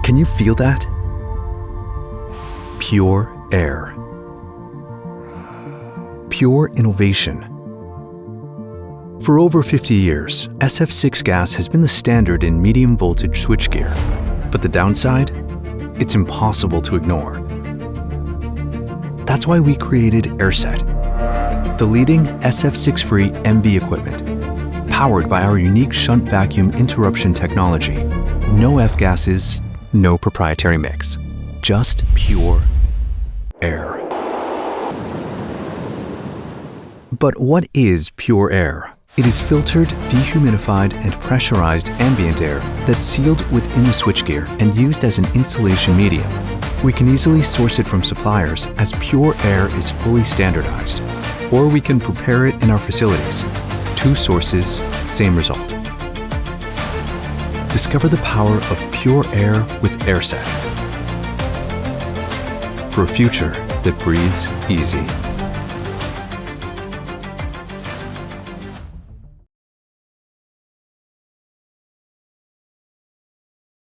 Can you feel that? Pure air. Pure innovation. For over 50 years, SF₆ gas has been the standard in medium voltage switchgear. But the downside? It's impossible to ignore. That's why we created AirSeT, the leading SF₆-free MV equipment, powered by our unique shunt vacuum interruption technology. No F-gases, no proprietary mix, just pure air. But what is pure air? It is filtered, dehumidified, and pressurized ambient air that's sealed within the switchgear and used as an insulation medium. We can easily source it from suppliers as pure air is fully standardized, or we can prepare it in our facilities. 2 sources, same result. Discover the power of pure air with AirSeT for a future that breathes easy.